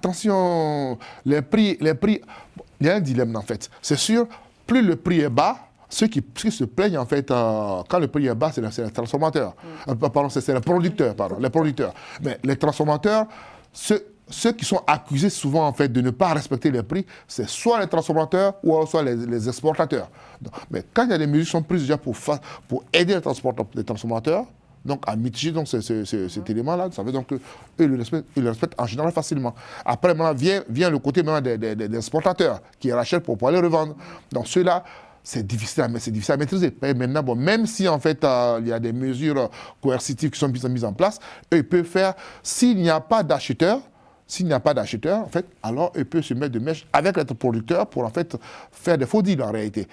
attention, les prix, il y a un dilemme en fait. C'est sûr, plus le prix est bas, ceux qui se plaignent en fait, quand le prix est bas, c'est les transformateurs. Pardon, c'est les producteurs, pardon, les producteurs. Mais les transformateurs, ceux qui sont accusés souvent en fait de ne pas respecter les prix, c'est soit les transformateurs ou soit les exportateurs. Mais quand il y a des mesures qui sont prises déjà pour aider les transformateurs, donc à mitiger donc, cet élément-là, ça veut donc qu'eux, ils le respectent en général facilement. Après, maintenant, vient le côté des exportateurs qui rachètent pour pouvoir les revendre. Donc ceux-là, c'est difficile à maîtriser. Et maintenant, bon, même si en fait il y a des mesures coercitives qui sont mises en place, eux, ils peuvent faire, s'il n'y a pas d'acheteurs, en fait, alors ils peuvent se mettre de mèche avec les producteurs pour en fait faire des faux deals en réalité.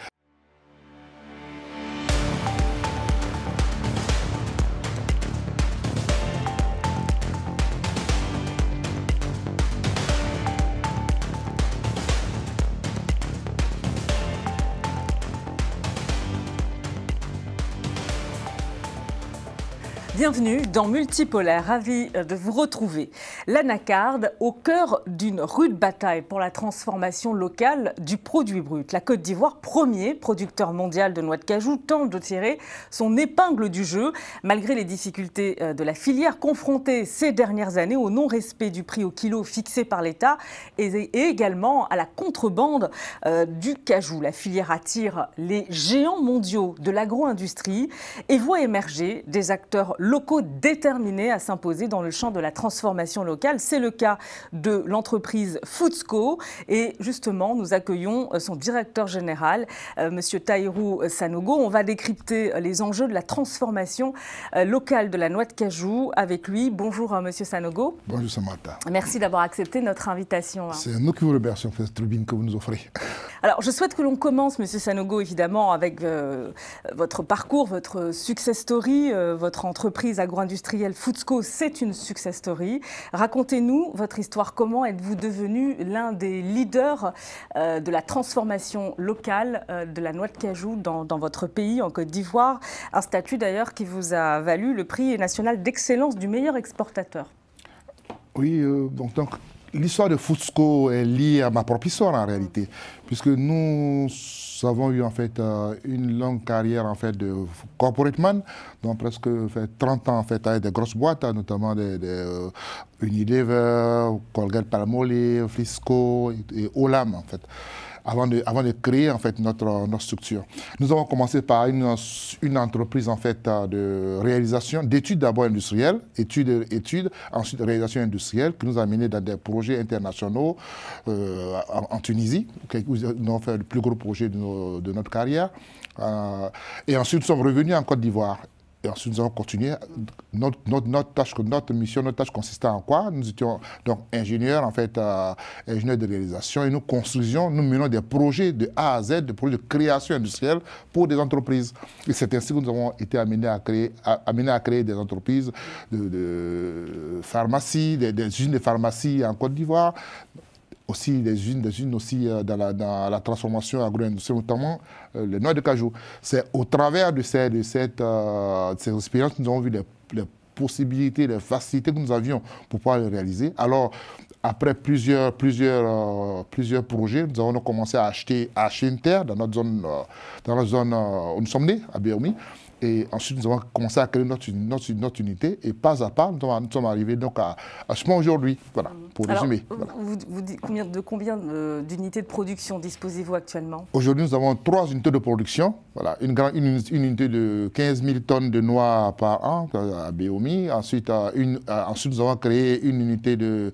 Bienvenue dans Multipolaire, ravi de vous retrouver. L'anacarde au cœur d'une rude bataille pour la transformation locale du produit brut. La Côte d'Ivoire, premier producteur mondial de noix de cajou, tente de tirer son épingle du jeu, malgré les difficultés de la filière confrontée ces dernières années au non-respect du prix au kilo fixé par l'État et également à la contrebande du cajou. La filière attire les géants mondiaux de l'agro-industrie et voit émerger des acteurs locaux déterminés à s'imposer dans le champ de la transformation locale. C'est le cas de l'entreprise Foodsco et justement nous accueillons son directeur général, Monsieur Tahirou Sanogo. On va décrypter les enjeux de la transformation locale de la noix de cajou avec lui. Bonjour Monsieur Sanogo. Bonjour Samantha. Merci d'avoir accepté notre invitation. C'est nous qui vous remercions pour cette tribune que vous nous offrez. Alors je souhaite que l'on commence, Monsieur Sanogo, évidemment avec votre parcours, votre success story, votre entreprise agro-industrielle Foodsco, c'est une success story. Racontez-nous votre histoire. Comment êtes-vous devenu l'un des leaders de la transformation locale de la noix de cajou dans votre pays, en Côte d'Ivoire? Un statut d'ailleurs qui vous a valu le prix national d'excellence du meilleur exportateur. Oui, donc l'histoire de Foodsco est liée à ma propre histoire en réalité, puisque nous avons eu en fait une longue carrière en fait de corporate man, donc presque 30 ans en fait avec des grosses boîtes, notamment Unilever, Colgate-Palmolive, Frisco et Olam en fait. Avant de créer en fait notre structure. Nous avons commencé par une entreprise en fait de réalisation, d'études d'abord industrielles, études, ensuite réalisation industrielle, qui nous a mené dans des projets internationaux en Tunisie, où nous avons fait le plus gros projet de notre carrière. Et ensuite nous sommes revenus en Côte d'Ivoire. Et ensuite, nous avons continué. Notre mission, notre tâche consistait en quoi? Nous étions donc ingénieurs, en fait, ingénieurs de réalisation, et nous menons des projets de A à Z, des projets de création industrielle pour des entreprises. Et c'est ainsi que nous avons été amenés à créer des entreprises de pharmacie, des usines de pharmacie en Côte d'Ivoire, aussi des usines aussi dans la transformation agro-industrielle, notamment les noix de cajou. C'est au travers de ces expériences que nous avons vu les possibilités, les facilités que nous avions pour pouvoir les réaliser. Alors, après plusieurs projets, nous avons commencé à acheter une terre dans notre zone où nous sommes nés, à Béoumi. Et ensuite, nous avons commencé à créer notre unité. Et pas à pas, nous sommes arrivés donc à ce moment aujourd'hui. Voilà, pour résumer. Voilà. Vous dites combien d'unités de production disposez-vous actuellement? Aujourd'hui, nous avons 3 unités de production. Voilà, une unité de 15 000 tonnes de noix par an à Béoumi. Ensuite, nous avons créé une unité de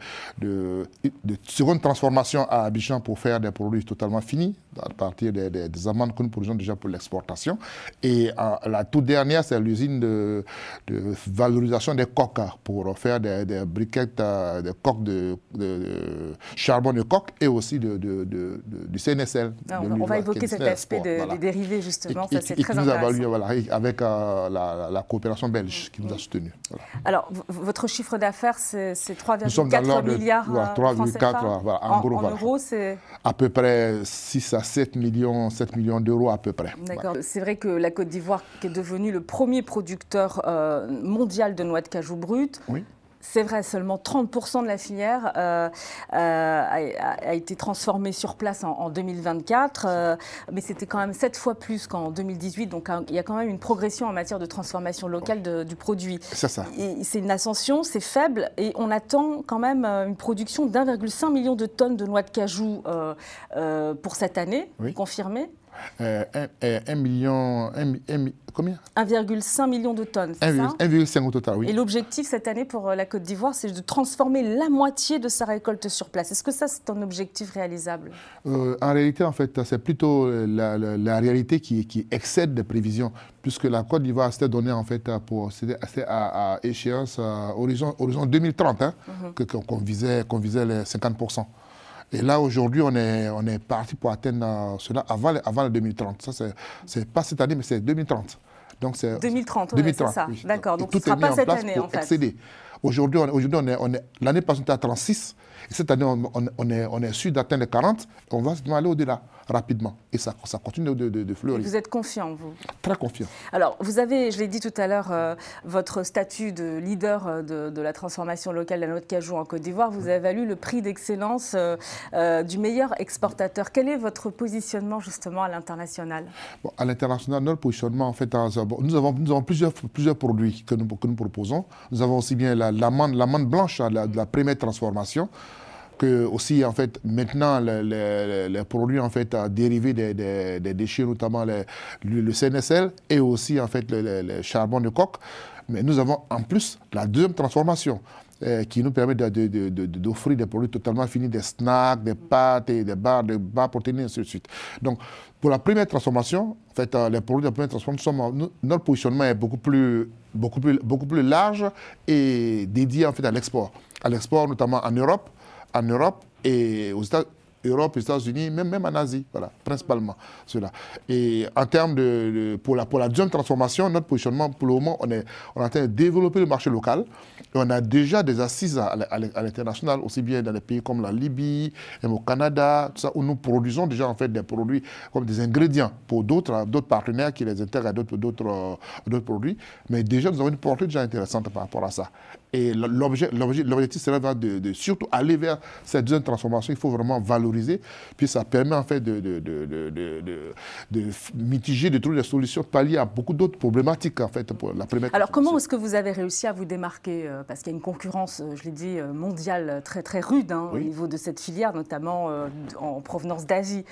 seconde transformation à Abidjan pour faire des produits totalement finis, à partir des amandes que nous produisons déjà pour l'exportation. Et la toute dernière, c'est l'usine de valorisation des coques pour faire des briquettes, des coques de charbon de coque et aussi du CNSL. On va évoquer cet aspect des dérivés, justement. Ça, c'est très intéressant. Nous a valu, voilà, avec la coopération belge qui nous a soutenus. Voilà. Alors, votre chiffre d'affaires, c'est 3,4 milliards francs CFA. Voilà, en euros, c'est à peu près 6 à 7 millions d'euros à peu près. D'accord. Voilà. C'est vrai que la Côte d'Ivoire, qui est devenue le premier producteur mondial de noix de cajou brute, oui, C'est vrai, seulement 30% de la filière a été transformée sur place en 2024, mais c'était quand même 7 fois plus qu'en 2018, donc il y a quand même une progression en matière de transformation locale du produit. C'est ça. C'est une ascension, c'est faible, et on attend quand même une production d'1,5 million de tonnes de noix de cajou pour cette année, confirmée. 1 million, combien? 1,5 million de tonnes, c'est ça? 1,5 au total, oui. Et l'objectif cette année pour la Côte d'Ivoire, c'est de transformer la moitié de sa récolte sur place. Est-ce que ça, c'est un objectif réalisable? En réalité, en fait, c'est plutôt la réalité qui excède les prévisions, puisque la Côte d'Ivoire s'était donnée en fait à échéance horizon 2030, hein, qu'on visait les 50%. Et là, aujourd'hui, on est parti pour atteindre cela avant le 2030. Ça, c'est pas cette année, mais c'est 2030. Donc, c'est 2030, oui, c'est ça. Oui. D'accord, donc ce ne sera pas cette année, en fait. Excéder. Aujourd'hui, l'année passée, on était à 36. Et cette année, on est sûr d'atteindre les 40. Et on va aller au-delà rapidement. Et ça continue de fleurir. Et vous êtes confiant, vous? Très confiant. Alors, vous avez, je l'ai dit tout à l'heure, votre statut de leader de la transformation locale de la noix de cajou en Côte d'Ivoire. Vous avez valu le prix d'excellence du meilleur exportateur. Quel est votre positionnement, justement, à l'international? Bon, à l'international, notre positionnement, en fait, nous avons plusieurs produits que nous proposons. Nous avons aussi bien l'amande blanche de la première transformation, que aussi en fait maintenant les produits en fait dérivés des déchets, notamment le CNSL et aussi en fait le charbon de coque. Mais nous avons en plus la deuxième transformation qui nous permet d'offrir des produits totalement finis, des snacks, des pâtes, et des barres protéinées, et ainsi de suite. Donc pour la première transformation, en fait, les produits de la première transformation, notre positionnement est beaucoup plus large et dédié en fait à l'export. À l'export notamment en Europe et aux États-Unis, même en Asie, voilà, principalement cela. Et en termes pour la deuxième transformation, notre positionnement, pour le moment, on est en train de développer le marché local. Et on a déjà des assises à l'international, aussi bien dans des pays comme la Libye, même au Canada, tout ça, où nous produisons déjà en fait des produits comme des ingrédients pour d'autres partenaires qui les intègrent à d'autres produits. Mais déjà, nous avons une portée déjà intéressante par rapport à ça. Et l'objectif serait de surtout aller vers cette deuxième transformation. Il faut vraiment valoriser, puis ça permet en fait de mitiger, de trouver des solutions, pallier à beaucoup d'autres problématiques en fait pour la première. Alors comment est-ce que vous avez réussi à vous démarquer, parce qu'il y a une concurrence, je l'ai dit, mondiale très très rude au niveau de cette filière, notamment en provenance d'Asie.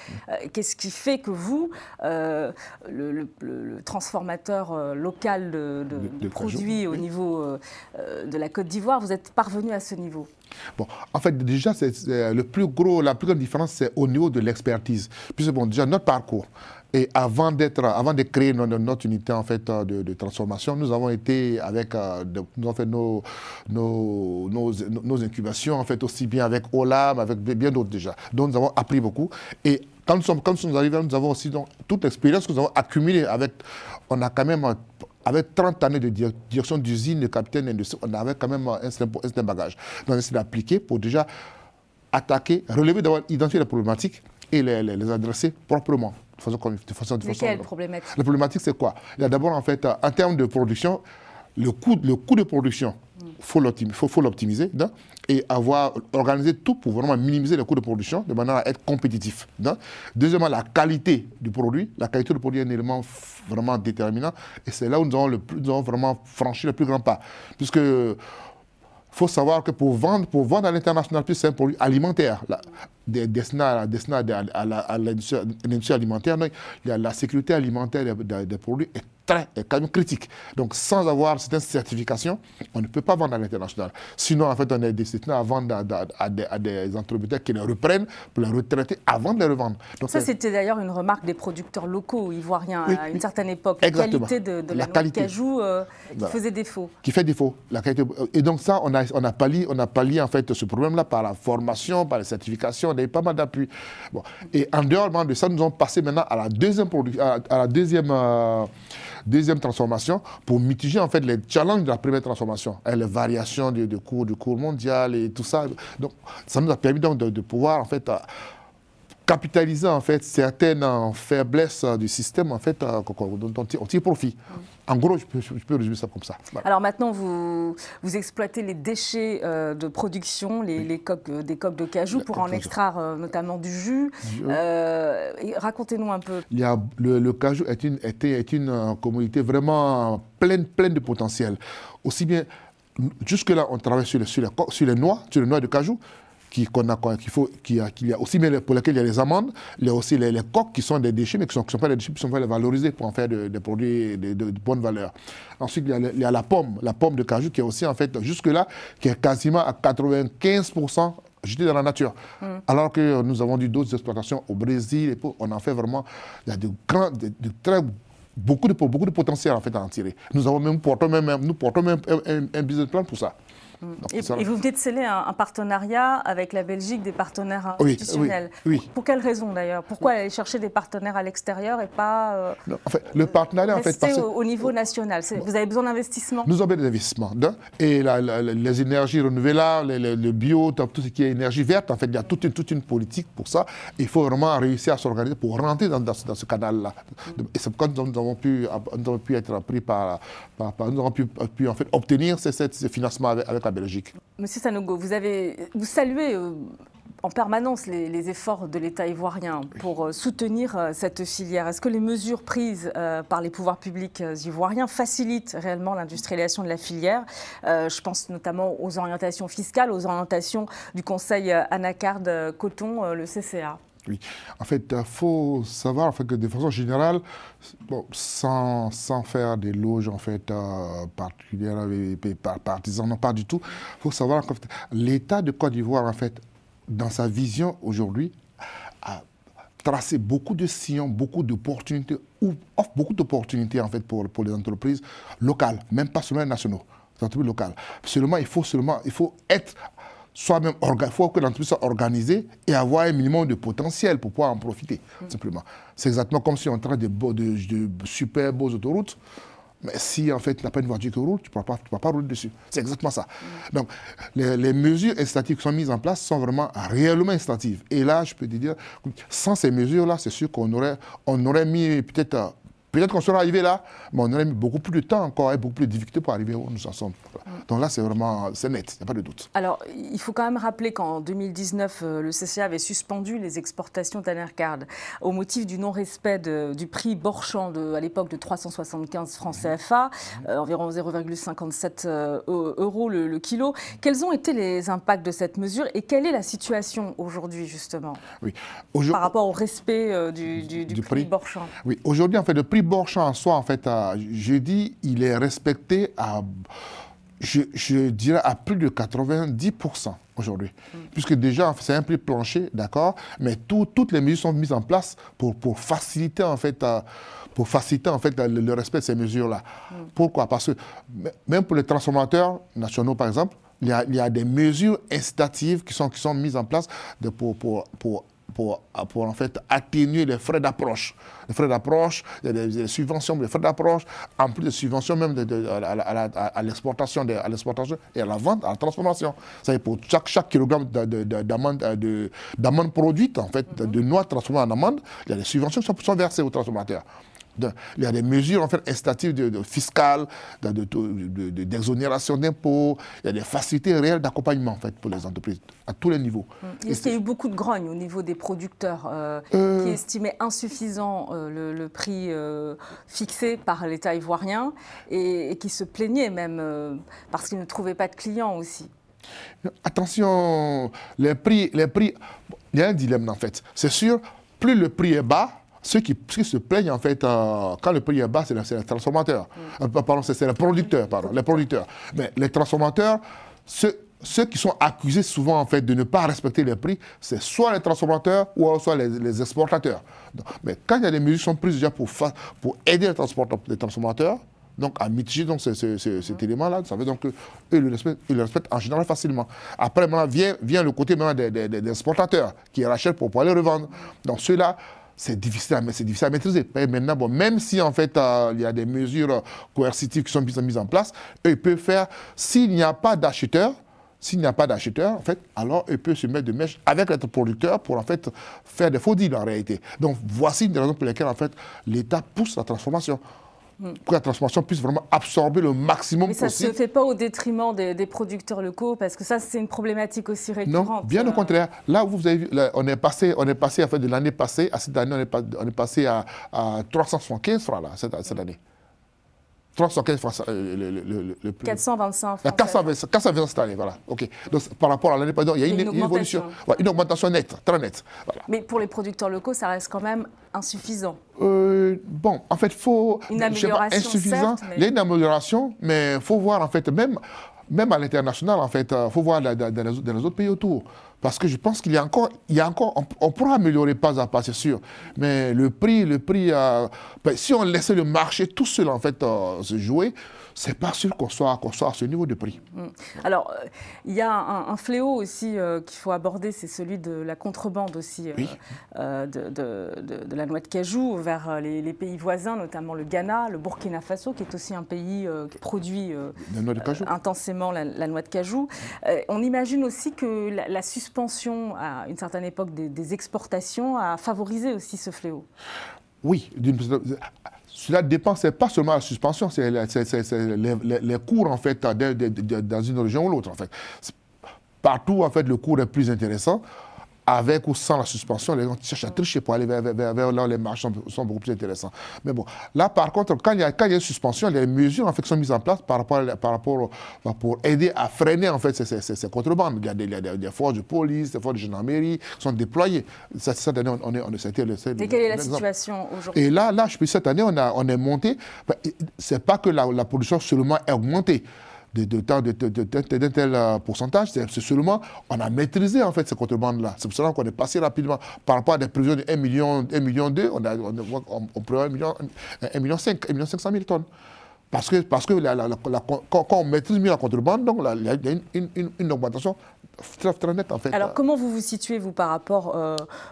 Qu'est-ce qui fait que vous, le transformateur local de produits au niveau de la Côte d'Ivoire, vous êtes parvenu à ce niveau? Bon, en fait, déjà, la plus grande différence, c'est au niveau de l'expertise. Puisque, bon, déjà, notre parcours, et avant de créer notre unité en fait, de transformation, nous avons été avec, nous avons fait nos incubations, en fait, aussi bien avec Olam, avec bien d'autres déjà. Donc, nous avons appris beaucoup. Et quand nous sommes arrivés, nous avons aussi toute l'expérience que nous avons accumulée on a quand même... Avec 30 années de direction d'usine, de capitaine d'industrie, on avait quand même un certain bagage. Donc, on a essayé d'appliquer pour déjà attaquer, relever, d'abord identifier les problématiques et les adresser proprement. Mais quelles problématiques? Les problématiques, c'est quoi? Il y a d'abord, en fait, en termes de production, le coût de production, faut l'optimiser et organiser tout pour vraiment minimiser les coûts de production de manière à être compétitif. Deuxièmement, la qualité du produit. La qualité du produit est un élément vraiment déterminant et c'est là où nous avons vraiment franchi le plus grand pas. Puisque il faut savoir que pour vendre à l'international, plus c'est un produit alimentaire. Destiné à l'industrie alimentaire, la sécurité alimentaire des produits est quand même critique. Donc, sans avoir certaines certifications, on ne peut pas vendre à l'international. Sinon, en fait, on est destiné à vendre à des entrepreneurs qui les reprennent pour les retraiter avant de les revendre. Donc, ça, c'était d'ailleurs une remarque des producteurs locaux ivoiriens à une certaine époque. Exactement. La qualité de la noix de cajou qui faisait défaut. Qui fait défaut. La qualité. Et donc, ça, on a pallié en fait, ce problème-là par la formation, par les certifications. On a eu pas mal d'appui. Bon. Et en dehors de ça, nous allons passer maintenant à la deuxième transformation pour mitiger en fait les challenges de la première transformation, les variations du cours mondial et tout ça. Donc, ça nous a permis donc de pouvoir en fait capitaliser en fait certaines faiblesses du système en fait dont on tire profit. En gros, je peux résumer ça comme ça. Voilà. Alors maintenant, vous exploitez les déchets de production, des coques de cajou pour en extraire notamment du jus. Racontez-nous un peu. Le cajou est une commodité vraiment pleine de potentiel. Aussi bien, jusque-là, on travaille sur les noix de cajou. Qu'il y a aussi bien pour lesquels il y a les amandes, il y a aussi les coques qui sont des déchets, mais qui ne sont pas des déchets, qui sont valorisés pour en faire des produits de bonne valeur. Ensuite, il y a la pomme de cajou qui est aussi, en fait, jusque-là, qui est quasiment à 95% jetée dans la nature. Alors que nous avons d'autres exploitations au Brésil, et on en fait vraiment, il y a beaucoup de potentiel en fait à en tirer. Nous portons même un business plan pour ça. Donc, et vous venez de sceller un partenariat avec la Belgique, des partenaires institutionnels. Oui. Pour quelle raison d'ailleurs? Pourquoi aller chercher des partenaires à l'extérieur et pas le partenariat rester au niveau national? Vous avez besoin d'investissement? Nous avons besoin d'investissement. Et les énergies renouvelables, le bio, tout ce qui est énergie verte, en fait, il y a toute une politique pour ça. Il faut vraiment réussir à s'organiser pour rentrer dans ce canal-là. Et c'est pourquoi nous avons pu être pris nous avons pu en fait obtenir ce financement avec la Belgique. Monsieur Sanogo, vous saluez en permanence les efforts de l'État ivoirien pour soutenir cette filière. Est-ce que les mesures prises par les pouvoirs publics ivoiriens facilitent réellement l'industrialisation de la filière? Je pense notamment aux orientations fiscales, aux orientations du Conseil Anacarde Coton, le CCA. Oui, en fait, il faut savoir en fait, que de façon générale, sans faire des loges en fait, particulières et partisans, non pas du tout, il faut savoir que l'État de Côte d'Ivoire, en fait, dans sa vision aujourd'hui, a tracé beaucoup de sillons, beaucoup d'opportunités, ou offre beaucoup d'opportunités en fait, pour les entreprises locales, même pas seulement les nationaux, les entreprises locales. Il faut être soi-même, il faut que l'entreprise soit organisée et avoir un minimum de potentiel pour pouvoir en profiter, simplement. C'est exactement comme si on traite de super beaux autoroutes, mais si en fait tu n'as pas une voiture qui roule, tu ne pourras pas rouler dessus. C'est exactement ça. Donc, les mesures incitatives qui sont mises en place sont vraiment réellement incitatives. Et là, je peux te dire, sans ces mesures-là, c'est sûr qu'on aurait mis peut-être... Peut-être qu'on serait arrivé là, mais on aurait mis beaucoup plus de temps encore et beaucoup plus de difficultés pour arriver où nous en sommes. Donc là, c'est net, il n'y a pas de doute. Alors, il faut quand même rappeler qu'en 2019, le CCA avait suspendu les exportations d'Anacarde au motif du non-respect du prix Borchamp à l'époque de 375 francs CFA, environ 0,57 euros le kilo. Quels ont été les impacts de cette mesure et quelle est la situation aujourd'hui, justement, par rapport au respect du prix Borchamp? Oui, aujourd'hui, en fait, le prix Borchamp en soi, en fait, je dis, il est respecté à, je dirais, à plus de 90% aujourd'hui. Puisque déjà, c'est un prix plancher, d'accord, mais toutes les mesures sont mises en place pour faciliter, en fait, le respect de ces mesures-là. Pourquoi? Parce que même pour les transformateurs nationaux, par exemple, il y a des mesures incitatives qui sont mises en place pour en fait atténuer les frais d'approche. Les frais d'approche, il y a des subventions, des frais d'approche, en plus de subventions même à l'exportation et à la vente, à la transformation. C'est pour chaque kilogramme d'amande produite, en fait, de noix transformées en amande, il y a des subventions qui sont versées aux transformateurs. Il y a des mesures en fait, incitatives fiscales, d'exonération d'impôts, il y a des facilités réelles d'accompagnement en fait, pour les entreprises à tous les niveaux. Est-ce qu'il y a eu beaucoup de grogne au niveau des producteurs qui estimaient insuffisant le prix fixé par l'État ivoirien et qui se plaignaient même parce qu'ils ne trouvaient pas de clients aussi? Attention, les prix, il y a un dilemme en fait. C'est sûr, plus le prix est bas, ceux qui se plaignent, en fait, quand le prix est bas, c'est les transformateurs. Pardon, c'est les producteurs, les producteurs. Mais les transformateurs, ceux qui sont accusés souvent, en fait, de ne pas respecter les prix, c'est soit les transformateurs ou soit les exportateurs. Mais quand il y a des mesures qui sont prises déjà pour aider les transformateurs, donc à mitiger donc, cet élément-là, ça veut donc qu'eux, ils le respectent en général facilement. Après, maintenant, vient le côté des exportateurs qui rachètent pour pouvoir les revendre. Donc ceux-là, c'est difficile à maîtriser. Et maintenant, bon, même si en fait il y a des mesures coercitives qui sont mises en place, eux, ils peuvent faire, s'il n'y a pas d'acheteurs, en fait, alors eux peuvent se mettre de mèche avec les producteurs pour en fait faire des faux deals en réalité. Donc voici une des raisons pour lesquelles en fait l'État pousse la transformation. pour que la transformation puisse vraiment absorber le maximum possible. Mais ça ne se fait pas au détriment des producteurs locaux, parce que ça, c'est une problématique aussi récurrente. Non, bien au contraire. Là où vous avez vu, là, on est passé en fait, de l'année passée à cette année, on est passé à 375 francs là, cette année. 315 francs, le plus. 425 francs. 420 cette année, voilà. OK. Donc, par rapport à l'année précédente, il y a une évolution. Ouais, une augmentation nette, très nette. Voilà. Mais pour les producteurs locaux, ça reste quand même insuffisant. Bon, en fait, il faut... Une amélioration, insuffisant. Certes, mais... Il y a une amélioration, mais il faut voir, en fait, même à l'international, en fait, il faut voir dans les autres pays autour. Parce que je pense qu'il y a encore, on pourra améliorer pas à pas, c'est sûr. Mais le prix, si on laissait le marché tout seul, en fait, se jouer, c'est pas sûr qu'on soit à ce niveau de prix. Alors, il y a un fléau aussi qu'il faut aborder, c'est celui de la contrebande aussi oui. de la noix de cajou vers les pays voisins, notamment le Ghana, le Burkina Faso, qui est aussi un pays qui produit intensément la noix de cajou. On imagine aussi que la suspension, à une certaine époque, des exportations a favorisé aussi ce fléau. Oui, cela dépend, c'est pas seulement la suspension, c'est les cours en fait dans une région ou l'autre en fait. Partout en fait le cours est plus intéressant. Avec ou sans la suspension, les gens cherchent à tricher pour aller vers là où les marchés sont beaucoup plus intéressants. Mais bon, là par contre, quand il y a une suspension, les mesures en fait qui sont mises en place pour aider à freiner en fait ces contrebandes. Il y a des forces de police, des forces de gendarmerie qui sont déployées. Cette année, Et quelle est la situation aujourd'hui? Et là, cette année, on est monté. C'est pas que la production seulement est augmentée d'un tel pourcentage, c'est seulement, on a maîtrisé en fait ces contrebandes-là. C'est pour cela qu'on est passé rapidement. Par rapport à des prévisions de 1,2 million, on prévoit 1,5 million tonnes. Parce que quand on maîtrise mieux la contrebande, donc il y a une augmentation très nette en fait. Alors comment vous vous situez, vous, par rapport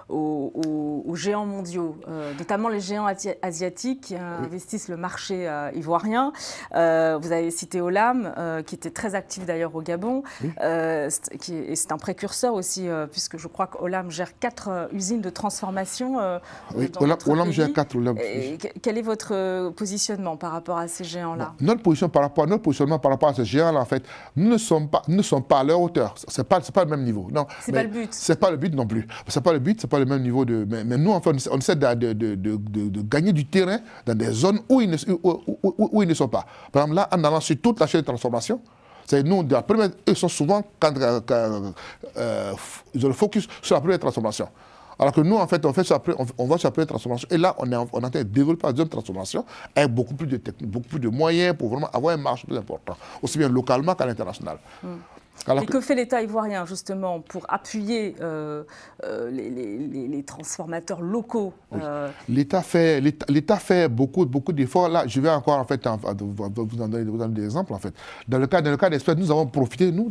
aux géants mondiaux, notamment les géants asiatiques qui investissent le marché ivoirien? Vous avez cité Olam, qui était très actif d'ailleurs au Gabon, et c'est un précurseur aussi, puisque je crois qu'Olam gère 4 usines de transformation dans notre Olam pays. gère 4. Quel est votre positionnement par rapport à ces géants-là? Notre positionnement par rapport à ces géants-là, en fait, nous ne sommes pas à leur hauteur. C'est pas le même niveau. Non, c'est pas le but. C'est pas le but non plus. C'est pas le but, c'est pas le même niveau de. Mais nous, en fait, on essaie de gagner du terrain dans des zones où ils ne sont pas. Par exemple, là, en allant sur toute la chaîne de transformation, c'est nous, ils sont souvent ils ont le focus sur la première transformation. Alors que nous, en fait, on va sur la première transformation. Et là, on est en train de développer la deuxième transformation avec beaucoup plus de techniques, beaucoup plus de moyens pour vraiment avoir un marché plus important, aussi bien localement qu'à l'international. Et que fait l'État ivoirien, justement, pour appuyer les transformateurs locaux? L'État fait beaucoup d'efforts. Là, je vais encore, en fait, vous en donner des exemples, en fait. Dans le cas d'Espèce, nous avons profité, nous,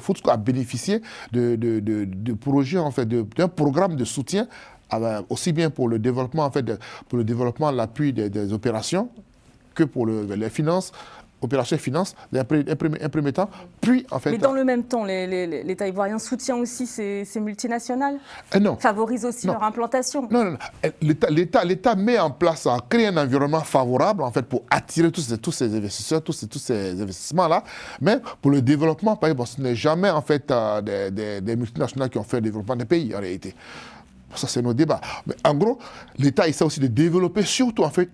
Foodsco a bénéficié de projets, en fait, d'un programme de soutien, aussi bien pour le développement, en fait, pour le développement, l'appui des opérations, que pour les finances, opération et finances, un premier temps, puis en fait... Mais dans le même temps, l'État ivoirien soutient aussi ces multinationales? Non. Favorise aussi leur implantation? Non. L'État met en place, crée un environnement favorable en fait, pour attirer tous ces investisseurs, tous ces investissements-là. Mais pour le développement, par exemple, ce n'est jamais en fait des multinationales qui ont fait le développement des pays en réalité. Ça, c'est nos débats. Mais en gros, l'État essaie aussi de développer surtout en fait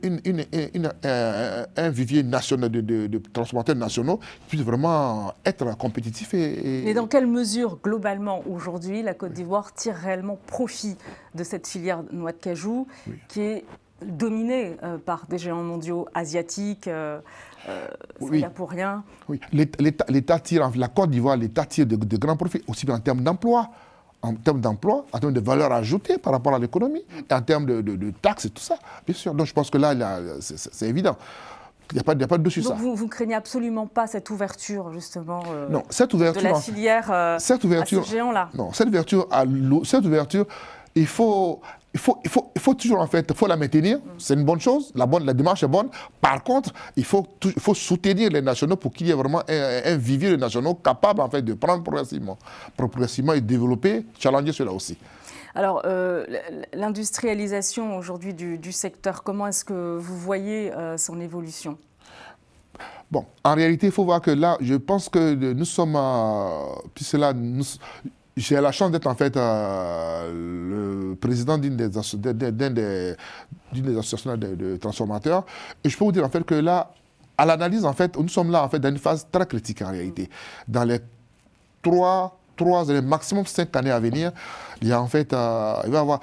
un vivier national de transformateurs nationaux qui puisse vraiment être compétitif. Mais dans quelle mesure, globalement, aujourd'hui, la Côte d'Ivoire tire réellement profit de cette filière noix de cajou qui est dominée par des géants mondiaux asiatiques singapouriens? Oui, l'État tire, la Côte d'Ivoire, l'État tire de grands profits, aussi bien en termes d'emploi, en termes de valeur ajoutée par rapport à l'économie, et en termes de taxes et tout ça, bien sûr. Donc je pense que là c'est évident. Il n'y a pas de doute sur ça. Donc vous ne craignez absolument pas cette ouverture, justement, non, cette ouverture, de la filière à ces géants-là? Non, cette ouverture, il faut toujours, en fait, la maintenir. C'est une bonne chose, la démarche est bonne. Par contre, il faut soutenir les nationaux pour qu'il y ait vraiment un vivier de nationaux capable, en fait, de prendre progressivement et développer, challenger cela aussi. Alors, l'industrialisation aujourd'hui du secteur, comment est-ce que vous voyez son évolution? Bon, en réalité, il faut voir que là, je pense que nous sommes, puisque là, j'ai la chance d'être en fait le président d'une des associations de transformateurs, et je peux vous dire en fait que là, à l'analyse, en fait, nous sommes là en fait dans une phase très critique en réalité. Dans les 3 années, maximum 5 années à venir, il y a en fait, il va y avoir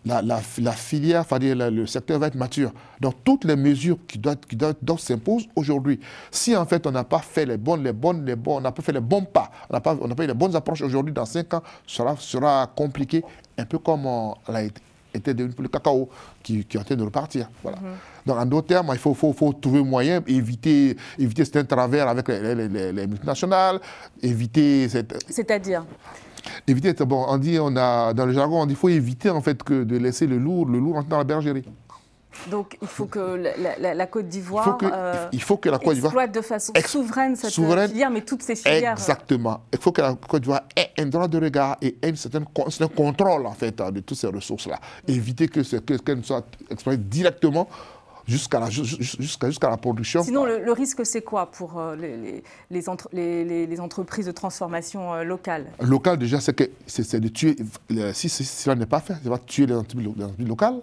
la filière, c'est-à-dire le secteur va être mature. Donc toutes les mesures qui doivent s'imposer aujourd'hui, si en fait on n'a pas fait on n'a pas fait les bons pas, on n'a pas eu les bonnes approches aujourd'hui, dans 5 ans, sera compliqué, un peu comme l'a été devenu pour le cacao qui est en train de repartir. Voilà. Donc en d'autres termes, il faut trouver moyen, éviter certains travers avec les multinationales, éviter cette... C'est-à-dire? Éviter, bon, dans le jargon, on dit qu'il faut éviter en fait de laisser le lourd entrer dans la bergerie. Donc il faut que la Côte d'Ivoire exploite de façon souveraine cette filière, mais toutes ces filières. Exactement. Il faut que la Côte d'Ivoire ait un droit de regard et ait un certain contrôle en fait de toutes ces ressources-là. Éviter qu'elles soient exploitées directement jusqu'à la production. Sinon, le risque, c'est quoi pour les entreprises de transformation locales? Local, déjà, c'est de tuer, si cela n'est pas fait, ça va tuer les entreprises locales,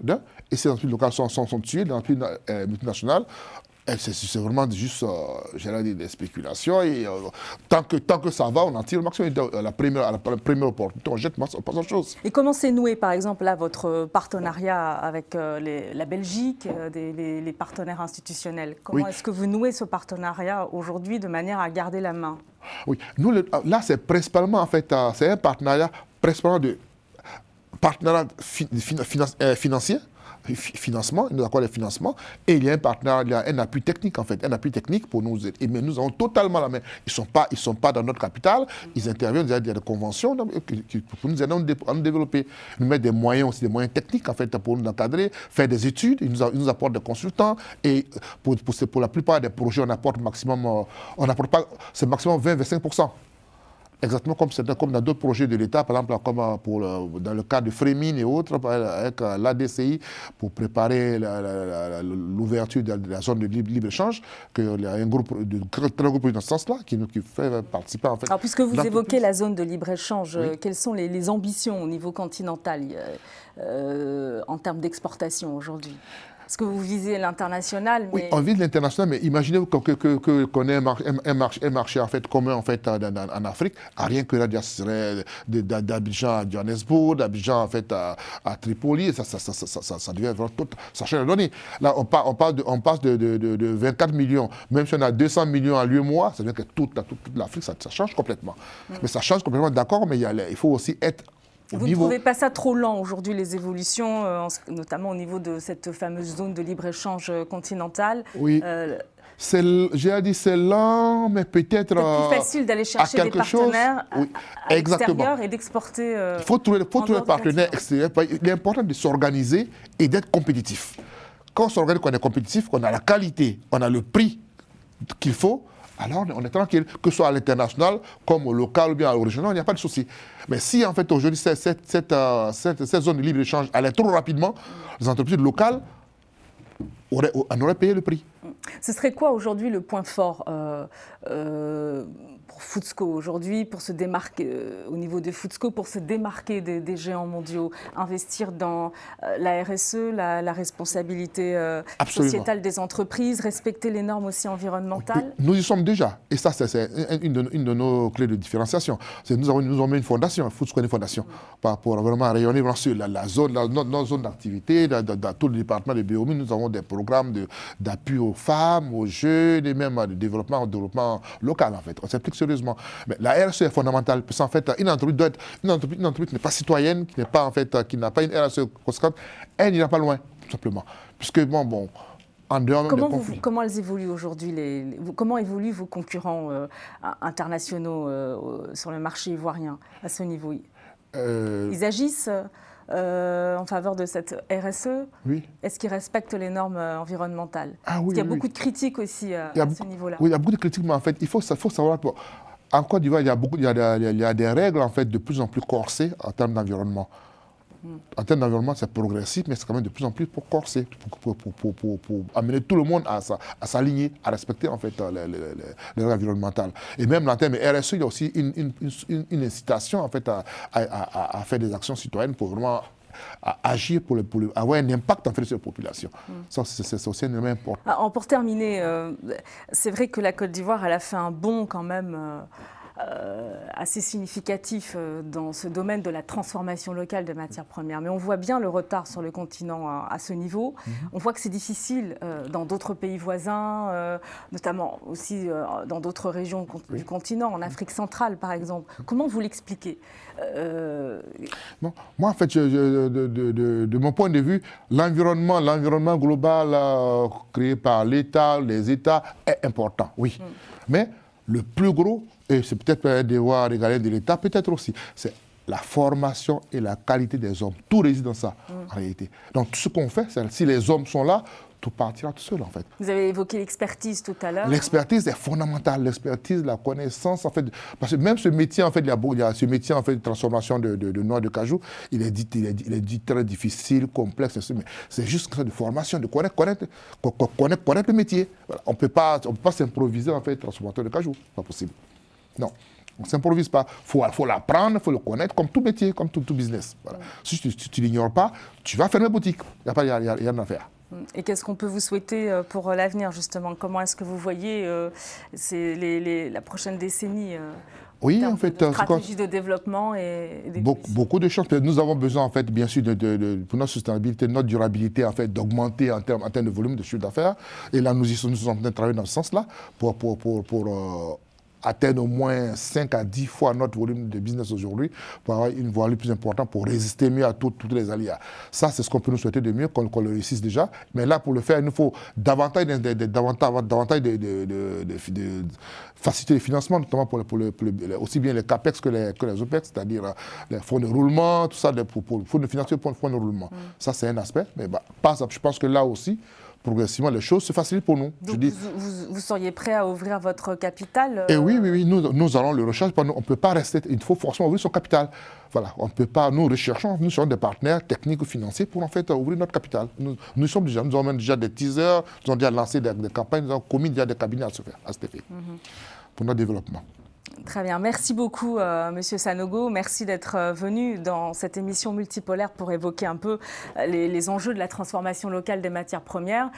et ces entreprises locales sont tuées, les entreprises multinationales. C'est vraiment juste, j'allais dire, des spéculations. Et tant que ça va, on en tire le maximum. À la première opportunité, on jette pas de choses. Et comment s'est noué, par exemple, là, votre partenariat avec la Belgique, les partenaires institutionnels? Comment est-ce que vous nouez ce partenariat aujourd'hui de manière à garder la main? Oui, nous, là, c'est principalement, en fait, c'est un partenariat principalement de partenariat financier. Financement, il nous accorde les financements, et il y a un appui technique en fait, un appui technique pour nous aider. Mais nous avons totalement la main. Ils sont pas dans notre capital, ils interviennent, il y a des conventions pour nous aider à nous développer. Ils nous mettent des moyens aussi, des moyens techniques en fait pour nous encadrer, faire des études, ils nous apportent des consultants, et pour la plupart des projets, on apporte maximum, c'est maximum 20-25%. Exactement comme dans d'autres projets de l'État, par exemple comme dans le cas de Frémine et autres, avec l'ADCI, pour préparer l'ouverture de la zone de libre-échange, qu'il y a un très gros projet dans ce sens-là qui fait participer en fait. Alors puisque vous évoquez la zone de libre-échange, oui, quelles sont les ambitions au niveau continental en termes d'exportation aujourd'hui? Est-ce que vous visez l'international? Oui, on vise l'international, mais imaginez qu'on ait un marché en fait, commun en, fait, en Afrique, à rien que là, ce serait d'Abidjan à Johannesburg, d'Abidjan en fait, à Tripoli, ça devient vraiment tout, ça change la donnée. Là, on passe de 24 millions, même si on a 200 millions à l'UEMOA, ça veut dire que toute l'Afrique, ça change complètement. Mais ça change complètement, d'accord, mais il faut aussi être... Vous ne trouvez pas ça trop lent aujourd'hui, les évolutions, notamment au niveau de cette fameuse zone de libre-échange continentale? Oui, j'ai dit c'est lent, mais peut-être c'est plus facile d'aller chercher des partenaires à l'extérieur et d'exporter. Il faut trouver des partenaires extérieurs. Il est important de s'organiser et d'être compétitif. Quand on s'organise, qu'on est compétitif, qu'on a la qualité, on a le prix qu'il faut, alors on est tranquille, que ce soit à l'international, comme au local ou bien au régional, il n'y a pas de souci. Mais si en fait aujourd'hui cette zone de libre-échange allait trop rapidement, les entreprises locales en auraient payé le prix. Ce serait quoi aujourd'hui le point fort pour Foodsco aujourd'hui, pour se démarquer au niveau de Foodsco, pour se démarquer des géants mondiaux, investir dans la RSE, la responsabilité sociétale des entreprises, respecter les normes aussi environnementales? Nous y sommes déjà, et ça c'est une de nos clés de différenciation. Nous avons mis une fondation, Foodsco est une fondation, pour vraiment rayonner sur notre zone d'activité, dans tout le département de Biomi. Nous avons des programmes d'appui aux femmes, aux jeunes, et même de développement local en fait. On s'implique sérieusement. Mais la RSE est fondamentale, parce qu'en fait, une entreprise doit être une entreprise qui n'est pas citoyenne, qui n'a pas une RSE conséquente, elle n'ira pas loin, tout simplement. Puisque bon, en dehors même des conflits. Comment elles évoluent aujourd'hui comment évoluent vos concurrents internationaux sur le marché ivoirien à ce niveau? Ils agissent en faveur de cette RSE? Oui. Est-ce qu'ils respectent les normes environnementales? Ah, oui, il y a beaucoup de critiques aussi à ce niveau-là. Oui, il y a beaucoup de critiques, mais en fait, il faut savoir qu'en Côte d'Ivoire, il y a des règles en fait, de plus en plus corsées en termes d'environnement. En termes d'environnement, c'est progressif, mais c'est quand même de plus en plus pour corser, pour amener tout le monde à s'aligner, à respecter en fait les règles environnementales. Et même en termes de RSE, il y a aussi une incitation en fait à faire des actions citoyennes pour vraiment agir pour avoir un impact en fait sur la population. Ça, c'est aussi un élément important. Pour terminer, c'est vrai que la Côte d'Ivoire, elle a fait un bond quand même assez significatif dans ce domaine de la transformation locale des matières premières. Mais on voit bien le retard sur le continent à ce niveau. On voit que c'est difficile dans d'autres pays voisins, notamment aussi dans d'autres régions du continent, en Afrique centrale par exemple. Comment vous l'expliquez? Moi, en fait, de mon point de vue, l'environnement global créé par l'État, les États, est important, oui. Mais le plus gros, et c'est peut-être un devoir régalien de l'État, peut-être aussi, c'est la formation et la qualité des hommes. Tout réside dans ça, en réalité. Donc, tout ce qu'on fait, si les hommes sont là, tout partira tout seul, en fait. Vous avez évoqué l'expertise tout à l'heure. L'expertise est fondamentale, l'expertise, la connaissance, en fait. Parce que même ce métier, en fait, il y a ce métier, en fait, de transformation de noix de cajou, il est dit très difficile, complexe, mais c'est juste de formation, de connaître le métier. Voilà. On ne peut pas s'improviser, en fait, transformateur de cajou. Pas possible. Non. On ne s'improvise pas. Il faut l'apprendre, il faut le connaître, comme tout métier, comme tout business. Voilà. Si tu ne l'ignores pas, tu vas fermer boutique. Il n'y a rien à faire. Et qu'est-ce qu'on peut vous souhaiter pour l'avenir, justement? Comment est-ce que vous voyez la prochaine décennie oui, en fait, stratégie de développement et beaucoup de choses. Nous avons besoin, en fait, bien sûr, pour notre soutenabilité, notre durabilité, en fait, d'augmenter en termes de volume de chiffre d'affaires. Et là, nous sommes en train de travailler dans ce sens-là pour atteindre au moins 5 à 10 fois notre volume de business aujourd'hui, pour avoir une volume plus importante, pour résister mieux à toutes les aléas. Ça, c'est ce qu'on peut nous souhaiter de mieux, qu'on le réussisse déjà. Mais là, pour le faire, il nous faut davantage de faciliter les financements, notamment pour aussi bien les CAPEX que les OPEX, c'est-à-dire les fonds de roulement, tout ça, pour le fonds de financement pour le fonds de roulement. Ça, c'est un aspect. Mais je pense que là aussi, progressivement, les choses se facilitent pour nous. Donc vous seriez prêt à ouvrir votre capital Et oui, nous allons le rechercher. On ne peut pas rester, il faut forcément ouvrir son capital. Voilà, on ne peut pas, nous recherchons, nous sommes des partenaires techniques ou financiers pour en fait ouvrir notre capital. Nous avons même déjà des teasers, nous avons déjà lancé des campagnes, nous avons commis déjà des cabinets à cet effet, pour notre développement. Très bien. Merci beaucoup, Monsieur Sanogo. Merci d'être venu dans cette émission multipolaire pour évoquer un peu les enjeux de la transformation locale des matières premières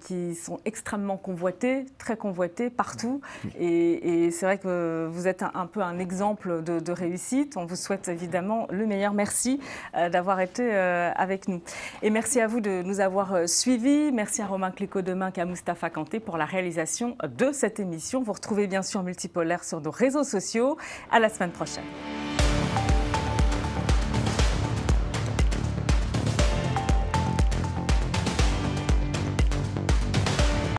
qui sont extrêmement convoités, très convoités partout. Et c'est vrai que vous êtes un peu un exemple de réussite. On vous souhaite évidemment le meilleur. Merci d'avoir été avec nous. Et merci à vous de nous avoir suivis. Merci à Romain Clicquot-Deminck et à Moustapha Kanté pour la réalisation de cette émission. Vous retrouvez bien sûr Multipolaire sur nos réseaux sociaux. À la semaine prochaine.